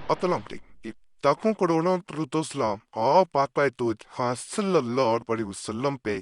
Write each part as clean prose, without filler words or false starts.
Atlantik. Takun koronon trutoslam a pakay tut ha sallallahu alaihi wasallam pe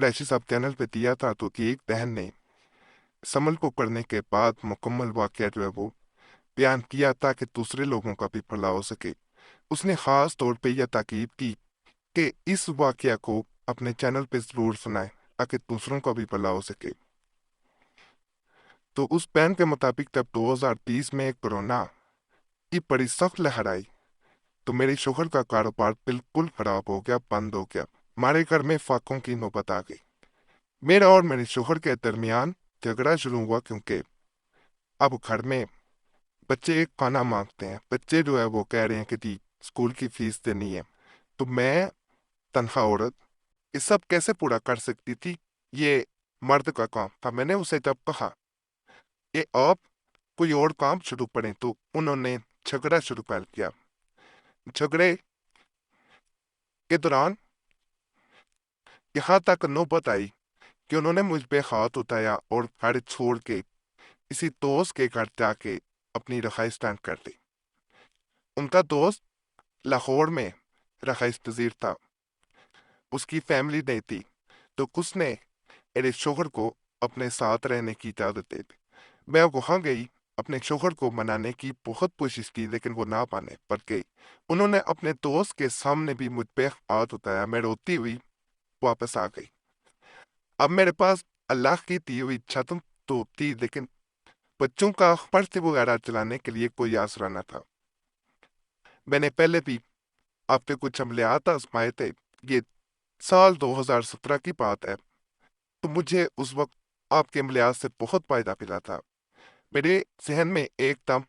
Qureshi صاحب channel پہ دیا تھا تو کہ ایک بہن نے اس عمل کو کرنے کے بعد مکمل واقعہ جو ہے وہ بیان کیا تاکہ دوسرے لوگوں کا بھی بھلا ہو سکے۔ اس نے خاص طور پہ یہ تاکید کی کہ اس واقعہ کو اپنے چینل پہ ضرور سنائیں تاکہ دوسروں کا بھی بھلا ہو سکے۔ تو اس بین کے مطابق جب 2020 میں کرونا کی بڑی سخت لہر آئی تو میرے شوہر کا کاروبار بالکل خراب ہو گیا، بند ہو گیا۔ ہمارے گھر میں فاقوں کی نوبت آ گئی۔ میرا اور میرے شوہر کے درمیان جھگڑا شروع ہوا کیونکہ اب گھر میں بچے کھانا مانگتے ہیں، بچے جو ہے وہ کہہ رہے ہیں کہ جی اسکول کی فیس دینی ہے، تو میں تنہا عورت یہ سب کیسے پورا کر سکتی تھی؟ یہ مرد کا کام تھا۔ میں نے اسے جب کہا کہ آپ کوئی اور کام شروع کریں تو انہوں نے جھگڑا شروع کر دیا۔ جھگڑے کے دوران یہاں تک نوبت آئی کہ انہوں نے مجھ پہ ہاتھ اٹھایا اور گھر چھوڑ کے کسی دوست کے گھر جا کے اپنی رہائش تنگ کر دی۔ ان کا دوست لاہور میں رہائش پذیر تھا، اس کی فیملی نہیں تھی، تو اس نے میرے شوہر کو اپنے ساتھ رہنے کی اجازت دے دی۔ میں وہاں گئی، اپنے شوہر کو منانے کی بہت کوشش کی لیکن وہ نہ مانے، بلکہ انہوں نے اپنے دوست کے سامنے بھی مجھ پہ ہاتھ اٹھایا۔ میں روتی ہوئی واپس آ گئی۔ اب میرے پاس اللہ کی دی ہوئی چھت تو تھی لیکن بچوں کا فرش وغیرہ چلانے کے لیے کوئی آسرا نہ تھا۔ میں نے پہلے بھی آپ کے کچھ عملیات آزمائے تھے، یہ سال 2017 کی بات ہے، تو مجھے اس وقت آپ کے عملیات سے بہت فائدہ ملا تھا۔ میرے ذہن میں ایک دم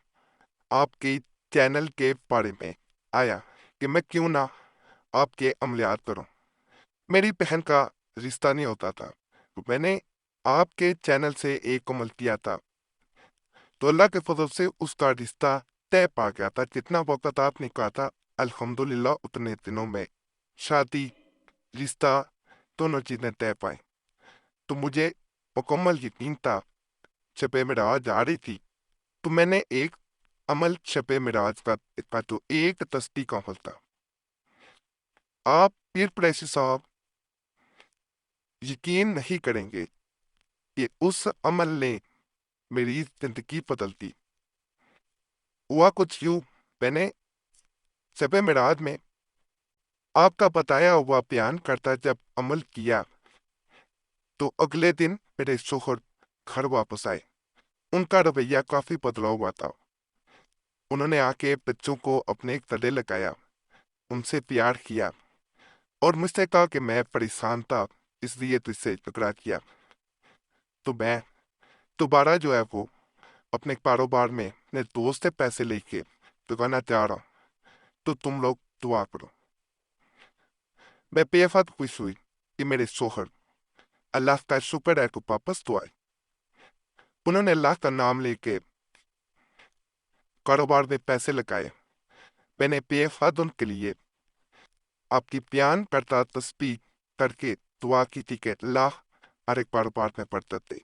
آپ کی چینل کے بارے میں آیا کہ میں کیوں نہ آپ کے عملیات کروں۔ میری بہن کا رشتہ نہیں ہوتا تھا، تو میں نے آپ کے چینل سے ایک عمل کیا تھا، تو اللہ کے فضل سے اس کا رشتہ طے پا گیا تھا۔ جتنا وقت آپ نے کہا تھا الحمدللہ اتنے دنوں میں شادی، رشتہ، دونوں چیزیں طے پائیں۔ تو مجھے مکمل یقین تھا شب معراج آ رہی تھی، تو میں نے ایک عمل شب معراج کا جو ایک تصدیق عمل تھا۔ آپ پیر قریشی صاحب یقین نہیں کریں گے کہ اس عمل نے میری زندگی بدل دی۔ ہوا کچھ یوں، میں نے شب معراج میں آپ کا بتایا ہوا بیان کرتا جب عمل کیا تو اگلے دن میرے شوہر گھر واپس آئے۔ ان کا رویہ کافی بدلا ہوا تھا۔ انہوں نے آ کے بچوں کو اپنے گلے لگایا، ان سے پیار کیا اور مجھ سے کہا کہ میں پریشان تھا اس لیے تجھ سے جھگڑا کیا، تو میں دوبارہ جو ہے وہ اپنے کاروبار میں اپنے دوست سے پیسے لے کے دکانا چاہ رہا ہوں، تو تم لوگ دعا کرو۔ میں بے حد خوش ہوئی کہ میرے شوہر اللہ کا شکر ہے تو واپس تو آئے۔ انہوں نے اللہ کا نام لے کے کاروبار میں پیسے لگائے۔ میں نے بے حد ان کے لیے آپ کی بیان کرتا تسبیح کر کے دعا کی تھی کہ اللہ ہر کاروبار میں برکت دے۔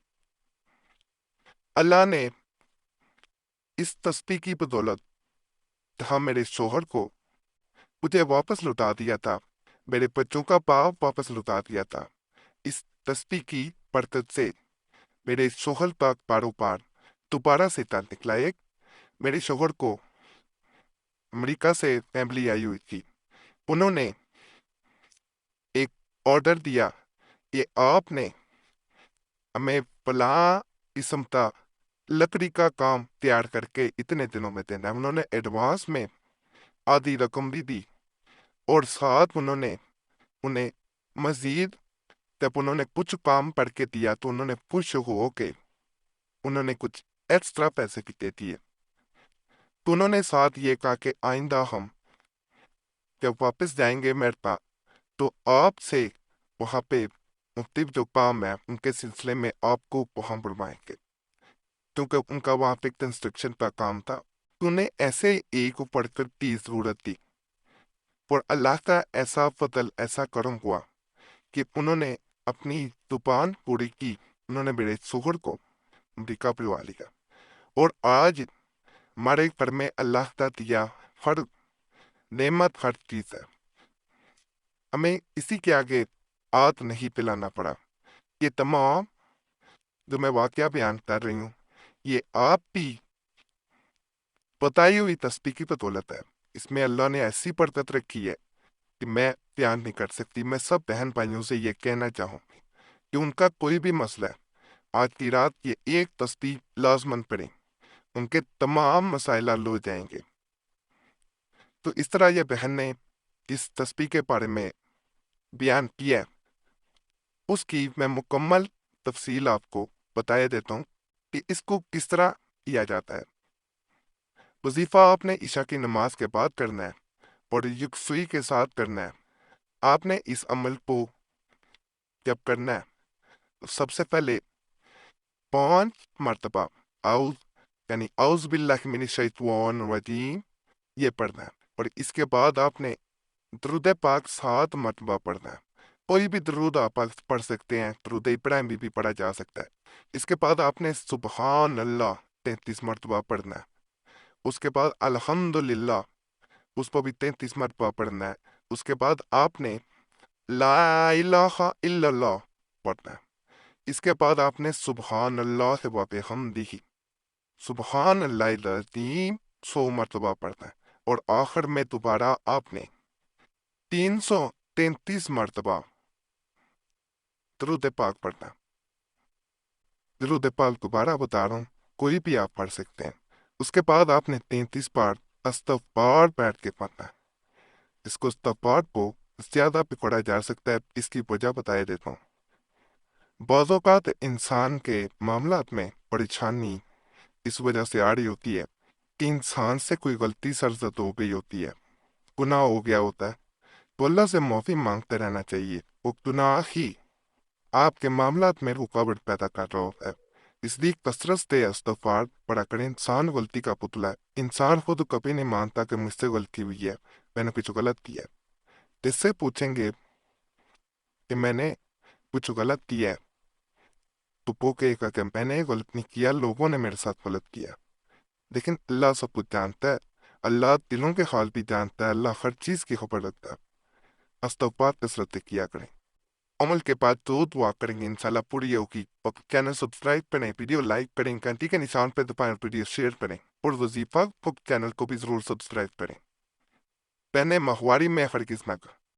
اللہ نے اس تسبیح کی بدولت جہاں میرے شوہر کو مجھے واپس لوٹا دیا تھا، میرے بچوں کا باپ واپس لوٹا دیا تھا۔ اس تسبیح کی برکت سے میرے شوہر کا کاروبار دوبارہ سے چل نکلا۔ ایک میرے شوہر کو امریکہ سے فیملی آئی ہوئی تھی، انہوں نے ایک آرڈر دیا کہ آپ نے ہمیں فلاں قسم کا لکڑی کا کام تیار کر کے اتنے دنوں میں دینا ہے۔ انہوں نے ایڈوانس میں آدھی رقم بھی دی اور ساتھ انہوں نے انہیں مزید جب انہوں نے کچھ کام پڑھ کے دیا تو انہوں نے خوش ہو کے انہوں نے کچھ ایکسٹرا پیسے بھی دے دیے۔ تو انہوں نے ساتھ یہ کہا کہ آئندہ ہم جب واپس جائیں گے میرے پاس تو آپ سے وہاں پہ مختلف جو کام ہے ان کے سلسلے میں آپ کو وہاں بلوائیں گے، کیونکہ ان کا وہاں پہ کنسٹرکشن کا کام تھا۔ تو انہیں ایسے ایک برکت کی ضرورت تھی اور اللہ کا ایسا فضل، ایسا کرم ہوا کہ انہوں نے اپنی زبان پوری کی، انہوں نے میرے شوہر کو امریکہ بلوا لیا۔ اور آج ہمارے گھر میں اللہ کا دیا ہر نعمت، ہر چیز ہے۔ ہمیں اسی کے آگے آگ نہیں پلانا پڑا۔ یہ تمام جو میں واقعہ بیان کر رہی ہوں یہ آپ بھی بتائی ہوئی تسبیح کی بدولت ہے۔ اس میں اللہ نے ایسی برکت رکھی ہے کہ میں بیان نہیں کر سکتی۔ میں سب بہن بھائیوں سے یہ کہنا چاہوں گی کہ ان کا کوئی بھی مسئلہ ہے، آج کی رات یہ ایک تسبیح لازماً پڑھیں، ان کے تمام مسائل حل ہو جائیں گے۔ تو اس طرح یہ بہن نے اس تسبیح کے بارے میں بیان کیا ہے، اس کی میں مکمل تفصیل آپ کو بتایا دیتا ہوں کہ اس کو کس طرح کیا جاتا ہے۔ وظیفہ آپ نے عشاء کی نماز کے بعد کرنا ہے اور یکسوئی کے ساتھ کرنا ہے۔ آپ نے اس عمل کو جب کرنا ہے تو سب سے پہلے 5 مرتبہ اعوذ یعنی اعوذ باللہ من الشیطان الرجیم یہ پڑھنا ہے، اور اس کے بعد آپ نے درود پاک 7 مرتبہ پڑھنا ہے۔ کوئی بھی درود آپ پڑھ سکتے ہیں، درود ابراہیم بھی پڑھا جا سکتا ہے۔ اس کے بعد آپ نے سبحان اللہ 33 مرتبہ پڑھنا ہے۔ اس کے بعد الحمدللہ اس کو بھی 33 مرتبہ پڑھنا ہے۔ اس کے بعد آپ نے لا الہ الا اللہ پڑھنا ہے۔ اس کے بعد آپ نے سبحان اللہ و بحمدہ سبحان اللہ العظیم 100 مرتبہ پڑھنا ہے، اور آخر میں دوبارہ آپ نے 333 مرتبہ درود پاک پڑھنا ہے۔ درود پاک دوبارہ بتا رہا ہوں، کوئی بھی آپ پڑھ سکتے ہیں۔ اس کے بعد آپ نے 33 بار استغفار بیٹھ کے پڑھنا ہے۔ اس کو استغفار کو زیادہ بھی پڑھا جا سکتا ہے، اس کی وجہ بتایا دیتا ہوں۔ بعض اوقات انسان کے معاملات میں پریشانی اس وجہ سے آ رہی ہوتی ہے کہ انسان سے کوئی غلطی سرزد ہو گئی ہوتی ہے، گناہ ہو گیا ہوتا ہے، تو اللہ سے معافی مانگتے رہنا چاہیے۔ وہ گناہ ہی آپ کے معاملات میں رکاوٹ پیدا کر رہا ہوتا ہے، اس لیے کثرت سے استغفار پڑھا کریں۔ انسان غلطی کا پتلا ہے، انسان خود کبھی نہیں مانتا کہ مجھ سے غلطی ہوئی ہے، میں نے کچھ غلط کیا ہے۔ جس سے پوچھیں گے کہ میں نے کچھ غلط کیا ہے تو وہ کہے گا کہ میں نے غلط نہیں کیا، لوگوں نے میرے ساتھ غلط کیا۔ لیکن اللہ سب کچھ جانتا ہے، اللہ دلوں کے حال بھی جانتا ہے، اللہ ہر چیز کی خبر رکھتا ہے۔ استغفار کثرت کیا کریں، عمل کے بعد جو دعا کریں گے انشاءاللہ پوری ہوگی۔ چینل سبسکرائب کریں، ویڈیو لائک کریں، گھنٹی کے نشان پہ دبائیں، ویڈیو شیئر کریں، اور وظیفہ چینل کو بھی ضرور سبسکرائب کریں۔ پہنے ماہواری میں ہرگز نہ